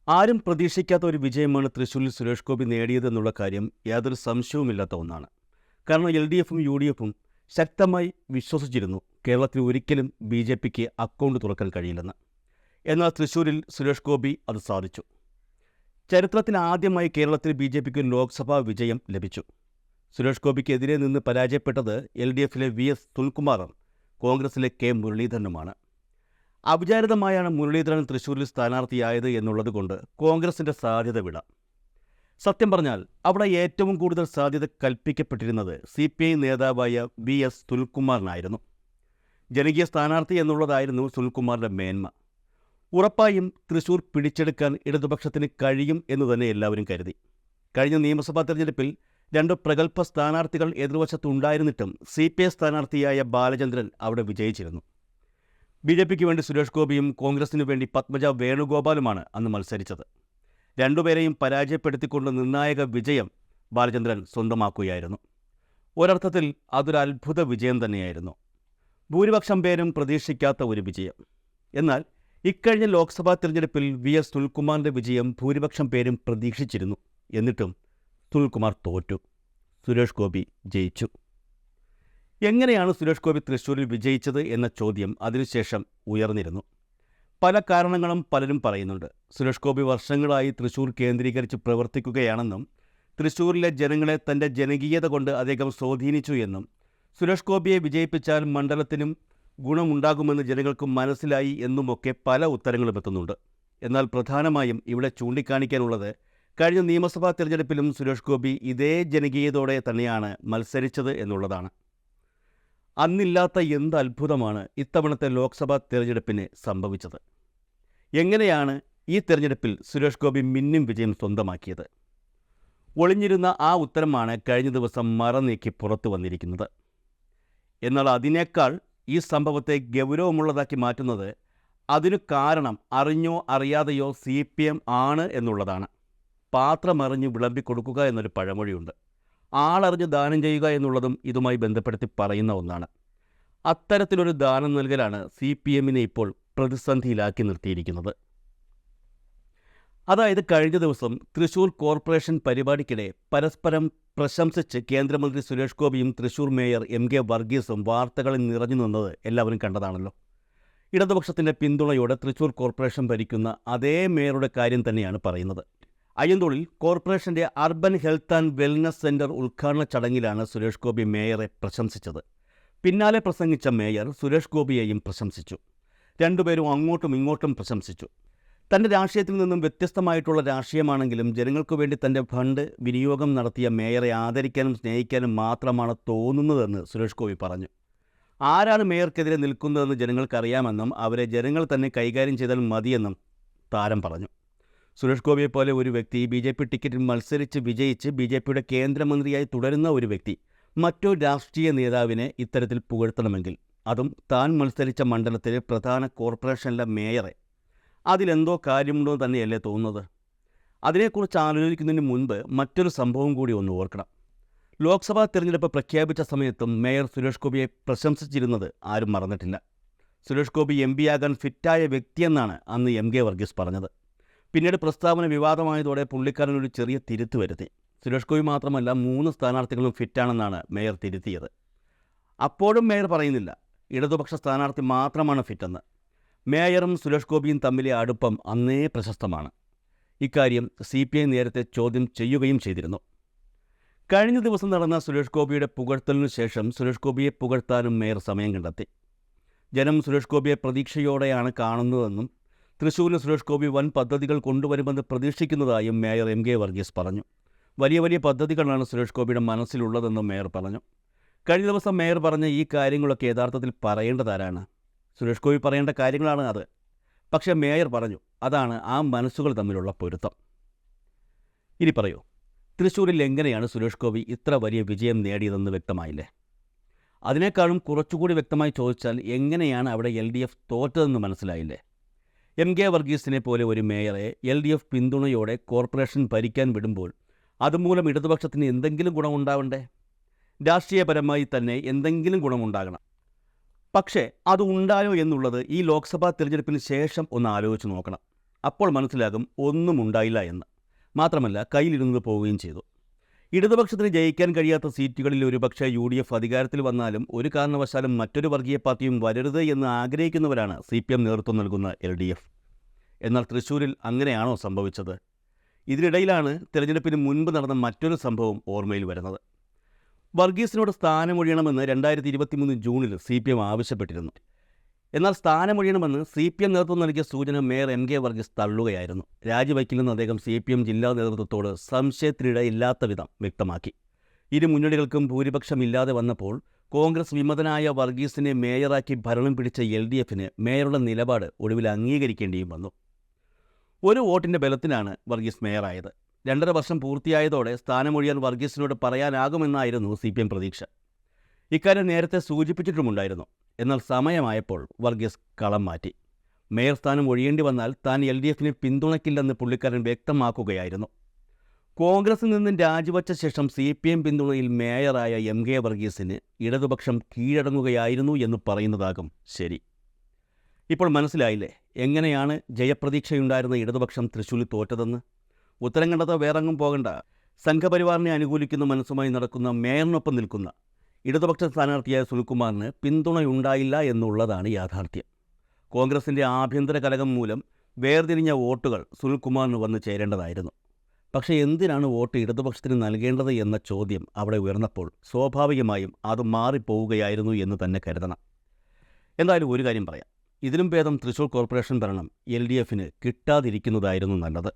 ആരും പ്രതീക്ഷിക്കാത്ത ഒരു വിജയമാണ് തൃശ്ശൂരിൽ സുരേഷ് ഗോപി നേടിയതെന്നുള്ള കാര്യം യാതൊരു സംശയവുമില്ലാത്ത ഒന്നാണ്. കാരണം LDFും UDFും ശക്തമായി വിശ്വസിച്ചിരുന്നു കേരളത്തിൽ ഒരിക്കലും BJPക്ക് അക്കൗണ്ട് തുറക്കാൻ കഴിയില്ലെന്ന്. എന്നാൽ തൃശ്ശൂരിൽ സുരേഷ് ഗോപി അത് സാധിച്ചു. ചരിത്രത്തിൽ ആദ്യമായി കേരളത്തിൽ BJPക്ക് ലോക്സഭാ വിജയം ലഭിച്ചു. സുരേഷ് ഗോപിക്കെതിരെ നിന്ന് പരാജയപ്പെട്ടത് LDFിലെ VS സുനിൽകുമാറും കോൺഗ്രസിലെ K മുരളീധരനുമാണ്. അവിചാരിതമായാണ് മുരളീധരൻ തൃശ്ശൂരിൽ സ്ഥാനാർത്ഥിയായത് എന്നുള്ളതുകൊണ്ട് കോൺഗ്രസിൻ്റെ സാധ്യത വിട. സത്യം പറഞ്ഞാൽ അവിടെ ഏറ്റവും കൂടുതൽ സാധ്യത കൽപ്പിക്കപ്പെട്ടിരുന്നത് CPI നേതാവായ VS സുനിൽകുമാറിനായിരുന്നു. ജനകീയ സ്ഥാനാർത്ഥി എന്നുള്ളതായിരുന്നു സുനിൽകുമാറിൻ്റെ മേന്മ. ഉറപ്പായും തൃശ്ശൂർ പിടിച്ചെടുക്കാൻ ഇടതുപക്ഷത്തിന് കഴിയും എന്ന് തന്നെ എല്ലാവരും കരുതി. കഴിഞ്ഞ നിയമസഭാ തെരഞ്ഞെടുപ്പിൽ 2 പ്രഗത്ഭ സ്ഥാനാർത്ഥികൾ എതിർവശത്തുണ്ടായിരുന്നിട്ടും CPI സ്ഥാനാർത്ഥിയായ ബാലചന്ദ്രൻ അവിടെ വിജയിച്ചിരുന്നു. BJPക്ക് വേണ്ടി സുരേഷ് ഗോപിയും കോൺഗ്രസിനു വേണ്ടി പത്മജ വേണുഗോപാലുമാണ് അന്ന് മത്സരിച്ചത്. രണ്ടുപേരെയും പരാജയപ്പെടുത്തിക്കൊണ്ട് നിർണായക വിജയം ബാലചന്ദ്രൻ സ്വന്തമാക്കുകയായിരുന്നു. ഒരർത്ഥത്തിൽ അതൊരു അത്ഭുത വിജയം തന്നെയായിരുന്നു. ഭൂരിപക്ഷം പേരും പ്രതീക്ഷിക്കാത്ത ഒരു വിജയം. എന്നാൽ ഇക്കഴിഞ്ഞ ലോക്സഭാ തിരഞ്ഞെടുപ്പിൽ VS സുനിൽകുമാറിൻ്റെ വിജയം ഭൂരിപക്ഷം പേരും പ്രതീക്ഷിച്ചിരുന്നു. എന്നിട്ടും സുനിൽകുമാർ തോറ്റു. സുരേഷ് ഗോപി ജയിച്ചു. എങ്ങനെയാണ് സുരേഷ് ഗോപി തൃശ്ശൂരിൽ വിജയിച്ചത് എന്ന ചോദ്യം അതിനുശേഷം ഉയർന്നിരുന്നു. പല കാരണങ്ങളും പലരും പറയുന്നുണ്ട്. സുരേഷ് ഗോപി വർഷങ്ങളായി തൃശ്ശൂർ കേന്ദ്രീകരിച്ച് പ്രവർത്തിക്കുകയാണെന്നും തൃശ്ശൂരിലെ ജനങ്ങളെ തൻ്റെ ജനകീയത കൊണ്ട് അദ്ദേഹം സ്വാധീനിച്ചു എന്നും സുരേഷ് ഗോപിയെ വിജയിപ്പിച്ചാൽ മണ്ഡലത്തിനും ഗുണമുണ്ടാകുമെന്ന് ജനങ്ങൾക്ക് മനസ്സിലായി എന്നുമൊക്കെ പല ഉത്തരങ്ങളും എത്തുന്നുണ്ട്. എന്നാൽ പ്രധാനമായും ഇവിടെ ചൂണ്ടിക്കാണിക്കാനുള്ളത് കഴിഞ്ഞ നിയമസഭാ തിരഞ്ഞെടുപ്പിലും സുരേഷ് ഗോപി ഇതേ ജനകീയതയോടെ തന്നെയാണ് മത്സരിച്ചത് എന്നുള്ളതാണ്. അന്നില്ലാത്ത എന്ത് അത്ഭുതമാണ് ഇത്തവണത്തെ ലോക്സഭാ തിരഞ്ഞെടുപ്പിന് സംഭവിച്ചത്? എങ്ങനെയാണ് ഈ തിരഞ്ഞെടുപ്പിൽ സുരേഷ് ഗോപി മിന്നും വിജയം സ്വന്തമാക്കിയത്? ഒളിഞ്ഞിരുന്ന ആ ഉത്തരമാണ് കഴിഞ്ഞ ദിവസം മറനീക്കി പുറത്തു വന്നിരിക്കുന്നത്. എന്നാൽ അതിനേക്കാൾ ഈ സംഭവത്തെ ഗൗരവമുള്ളതാക്കി മാറ്റുന്നത് അതിനു കാരണം അറിഞ്ഞോ അറിയാതെയോ CPM ആണ് എന്നുള്ളതാണ്. പാത്രമറിഞ്ഞ് വിളമ്പിക്കൊടുക്കുക എന്നൊരു പഴമൊഴിയുണ്ട്. ആളറിഞ്ഞ് ദാനം ചെയ്യുക എന്നുള്ളതും ഇതുമായി ബന്ധപ്പെടുത്തി പറയുന്ന ഒന്നാണ്. അത്തരത്തിലൊരു ദാനം നൽകലാണ് CPMനെ ഇപ്പോൾ പ്രതിസന്ധിയിലാക്കി നിർത്തിയിരിക്കുന്നത്. അതായത് കഴിഞ്ഞ ദിവസം തൃശ്ശൂർ കോർപ്പറേഷൻ പരിപാടിക്കിടെ പരസ്പരം പ്രശംസിച്ച് കേന്ദ്രമന്ത്രി സുരേഷ് ഗോപിയും തൃശ്ശൂർ മേയർ MK വർഗീസും വാർത്തകളിൽ നിറഞ്ഞു നിന്നത് എല്ലാവരും കണ്ടതാണല്ലോ. ഇടതുപക്ഷത്തിൻ്റെ പിന്തുണയോടെ തൃശ്ശൂർ കോർപ്പറേഷൻ ഭരിക്കുന്ന അതേ മേയറുടെ കാര്യം തന്നെയാണ് പറയുന്നത്. അയ്യന്തോളിൽ കോർപ്പറേഷൻ്റെ urban health and wellness centre ഉദ്ഘാടന ചടങ്ങിലാണ് സുരേഷ് ഗോപി മേയറെ പ്രശംസിച്ചത്. പിന്നാലെ പ്രസംഗിച്ച മേയർ സുരേഷ് ഗോപിയെയും പ്രശംസിച്ചു. രണ്ടുപേരും അങ്ങോട്ടും ഇങ്ങോട്ടും പ്രശംസിച്ചു. തൻ്റെ രാഷ്ട്രീയത്തിൽ നിന്നും വ്യത്യസ്തമായിട്ടുള്ള രാഷ്ട്രീയമാണെങ്കിലും ജനങ്ങൾക്കു വേണ്ടി തൻ്റെ ഫണ്ട് വിനിയോഗം നടത്തിയ മേയറെ ആദരിക്കാനും സ്നേഹിക്കാനും മാത്രമാണ് തോന്നുന്നതെന്ന് സുരേഷ് ഗോപി പറഞ്ഞു. ആരാണ് മേയർക്കെതിരെ നിൽക്കുന്നതെന്ന് ജനങ്ങൾക്കറിയാമെന്നും അവരെ ജനങ്ങൾ തന്നെ കൈകാര്യം ചെയ്താൽ മതിയെന്നും താരം പറഞ്ഞു. സുരേഷ് ഗോപിയെപ്പോലെ ഒരു വ്യക്തി BJP ടിക്കറ്റിൽ മത്സരിച്ച് വിജയിച്ച് BJPയുടെ കേന്ദ്രമന്ത്രിയായി തുടരുന്ന ഒരു വ്യക്തി മറ്റൊരു രാഷ്ട്രീയ നേതാവിനെ ഇത്തരത്തിൽ പുകഴ്ത്തണമെങ്കിൽ അതും താൻ മത്സരിച്ച മണ്ഡലത്തിലെ പ്രധാന കോർപ്പറേഷനിലെ മേയറെ, അതിലെന്തോ കാര്യമുണ്ടോ തന്നെയല്ലേ തോന്നുന്നത്? അതിനെക്കുറിച്ച് ആലോചിക്കുന്നതിന് മുൻപ് മറ്റൊരു സംഭവം കൂടി ഒന്ന് ഓർക്കണം. ലോക്സഭാ തിരഞ്ഞെടുപ്പ് പ്രഖ്യാപിച്ച സമയത്തും മേയർ സുരേഷ് ഗോപിയെ പ്രശംസിച്ചിരുന്നത് ആരും മറന്നിട്ടില്ല. സുരേഷ് ഗോപി MP ആകാൻ ഫിറ്റായ വ്യക്തിയെന്നാണ് അന്ന് MK വർഗീസ് പറഞ്ഞത്. പിന്നീട് പ്രസ്താവന വിവാദമായതോടെ പുള്ളിക്കാരനൊരു ചെറിയ തിരുത്ത് വരുത്തി. സുരേഷ് ഗോപി മാത്രമല്ല 3 സ്ഥാനാർത്ഥികളും ഫിറ്റാണെന്നാണ് മേയർ തിരുത്തിയത്. അപ്പോഴും മേയർ പറയുന്നില്ല ഇടതുപക്ഷ സ്ഥാനാർത്ഥി മാത്രമാണ് ഫിറ്റെന്ന്. മേയറും സുരേഷ് ഗോപിയും തമ്മിലെ അടുപ്പം അന്നേ പ്രശസ്തമാണ്. ഇക്കാര്യം CPI നേരത്തെ ചോദ്യം ചെയ്യുകയും ചെയ്തിരുന്നു. കഴിഞ്ഞ ദിവസം നടന്ന സുരേഷ് ഗോപിയുടെ പുകഴ്ത്തലിനു ശേഷം സുരേഷ് ഗോപിയെ പുകഴ്ത്താനും മേയർ സമയം കണ്ടെത്തി. ജനം സുരേഷ് ഗോപിയെ പ്രതീക്ഷയോടെയാണ് കാണുന്നതെന്നും തൃശ്ശൂരിൽ സുരേഷ് ഗോപി വൻ പദ്ധതികൾ കൊണ്ടുവരുമെന്ന് പ്രതീക്ഷിക്കുന്നതായും മേയർ MK വർഗീസ് പറഞ്ഞു. വലിയ വലിയ പദ്ധതികളാണ് സുരേഷ് ഗോപിയുടെ മനസ്സിലുള്ളതെന്നും മേയർ പറഞ്ഞു. കഴിഞ്ഞ ദിവസം മേയർ പറഞ്ഞ ഈ കാര്യങ്ങളൊക്കെ യഥാർത്ഥത്തിൽ പറയേണ്ടതാരാണ്? സുരേഷ് ഗോപി പറയേണ്ട കാര്യങ്ങളാണ് അത്. പക്ഷേ മേയർ പറഞ്ഞു. അതാണ് ആ മനസ്സുകൾ തമ്മിലുള്ള പൊരുത്തം. ഇനി പറയൂ, തൃശ്ശൂരിൽ എങ്ങനെയാണ് സുരേഷ് ഗോപി ഇത്ര വലിയ വിജയം നേടിയതെന്ന് വ്യക്തമായില്ലേ? അതിനേക്കാളും കുറച്ചുകൂടി വ്യക്തമായി ചോദിച്ചാൽ എങ്ങനെയാണ് അവിടെ LDF തോറ്റതെന്ന് മനസ്സിലായില്ലേ? MK വർഗീസിനെ പോലെ ഒരു മേയറെ LDF പിന്തുണയോടെ കോർപ്പറേഷൻ ഭരിക്കാൻ വിടുമ്പോൾ അതുമൂലം ഇടതുപക്ഷത്തിന് എന്തെങ്കിലും ഗുണമുണ്ടാവണ്ടേ? രാഷ്ട്രീയപരമായി തന്നെ എന്തെങ്കിലും ഗുണമുണ്ടാകണം. പക്ഷേ അത് ഉണ്ടായോ എന്നുള്ളത് ഈ ലോക്സഭാ തിരഞ്ഞെടുപ്പിന് ശേഷം ഒന്ന് ആലോചിച്ച് നോക്കണം. അപ്പോൾ മനസ്സിലാകും ഒന്നും ഉണ്ടായില്ല എന്ന്. മാത്രമല്ല കയ്യിലിരുന്നത് പോവുകയും ചെയ്തു. ഇടതുപക്ഷത്തിന് ജയിക്കാൻ കഴിയാത്ത സീറ്റുകളിൽ ഒരുപക്ഷെ UDF അധികാരത്തിൽ വന്നാലും ഒരു കാരണവശാലും മറ്റൊരു വർഗീയ പാർട്ടിയും വരരുത് എന്ന് ആഗ്രഹിക്കുന്നവരാണ് CPM നേതൃത്വം നൽകുന്ന LDF. എന്നാൽ തൃശ്ശൂരിൽ അങ്ങനെയാണോ സംഭവിച്ചത്? ഇതിനിടയിലാണ് തെരഞ്ഞെടുപ്പിന് മുൻപ് നടന്ന മറ്റൊരു സംഭവം ഓർമ്മയിൽ വരുന്നത്. വർഗീസിനോട് സ്ഥാനമൊഴിയണമെന്ന് 2023 ജൂണിൽ CPM ആവശ്യപ്പെട്ടിരുന്നു. എന്നാൽ സ്ഥാനമൊഴിയണമെന്ന് CPM നേതൃത്വം നൽകിയ സൂചന മേയർ MK വർഗീസ് തള്ളുകയായിരുന്നു. രാജിവയ്ക്കില്ലെന്ന് അദ്ദേഹം CPM ജില്ലാ നേതൃത്വത്തോട് സംശയത്തിനിടയില്ലാത്ത വിധം വ്യക്തമാക്കി. ഇരു മുന്നണികൾക്കും ഭൂരിപക്ഷമില്ലാതെ വന്നപ്പോൾ കോൺഗ്രസ് വിമതനായ വർഗീസിനെ മേയറാക്കി ഭരണം പിടിച്ച LDFന് മേയറുടെ നിലപാട് ഒടുവിൽ അംഗീകരിക്കേണ്ടിയും വന്നു. ഒരു വോട്ടിൻ്റെ ബലത്തിനാണ് വർഗീസ് മേയറായത്. 2.5 വർഷം പൂർത്തിയായതോടെ സ്ഥാനമൊഴിയാൻ വർഗീസിനോട് പറയാനാകുമെന്നായിരുന്നു CPM പ്രതീക്ഷ. ഇക്കാര്യം നേരത്തെ സൂചിപ്പിച്ചിട്ടുമുണ്ടായിരുന്നു. എന്നാൽ സമയമായപ്പോൾ വർഗീസ് കളം മാറ്റി. മേയർ സ്ഥാനം ഒഴിയേണ്ടി വന്നാൽ താൻ LDFനെ പിന്തുണയ്ക്കില്ലെന്ന് പുള്ളിക്കാരൻ വ്യക്തമാക്കുകയായിരുന്നു. കോൺഗ്രസിൽ നിന്നും രാജിവച്ച ശേഷം CPM പിന്തുണയിൽ മേയറായ MK വർഗീസിന് ഇടതുപക്ഷം കീഴടങ്ങുകയായിരുന്നു എന്ന് പറയുന്നതാകും ശരി. ഇപ്പോൾ മനസ്സിലായില്ലേ എങ്ങനെയാണ് ജയപ്രതീക്ഷയുണ്ടായിരുന്ന ഇടതുപക്ഷം തൃശ്ശൂരിൽ തോറ്റതെന്ന്? ഉത്തരം കണ്ടെത്ത വേറെങ്ങും പോകണ്ട. സംഘപരിവാറിനെ അനുകൂലിക്കുന്ന മനസ്സുമായി നടക്കുന്ന മേയറിനൊപ്പം നിൽക്കുന്ന ഇടതുപക്ഷ സ്ഥാനാർത്ഥിയായ സുനിൽകുമാറിന് പിന്തുണയുണ്ടായില്ല എന്നുള്ളതാണ് യാഥാർത്ഥ്യം. കോൺഗ്രസിൻ്റെ ആഭ്യന്തര കലഹം മൂലം വേർതിരിഞ്ഞ വോട്ടുകൾ സുനിൽകുമാറിന് വന്ന് ചേരേണ്ടതായിരുന്നു. പക്ഷേ എന്തിനാണ് വോട്ട് ഇടതുപക്ഷത്തിന് നൽകേണ്ടത് എന്ന ചോദ്യം അവിടെ ഉയർന്നപ്പോൾ സ്വാഭാവികമായും അത് മാറിപ്പോവുകയായിരുന്നു എന്ന് തന്നെ കരുതണം. എന്തായാലും ഒരു കാര്യം പറയാം, ഇതിലും ഭേദം തൃശ്ശൂർ കോർപ്പറേഷൻ ഭരണം LDFന് കിട്ടാതിരിക്കുന്നതായിരുന്നു നല്ലത്.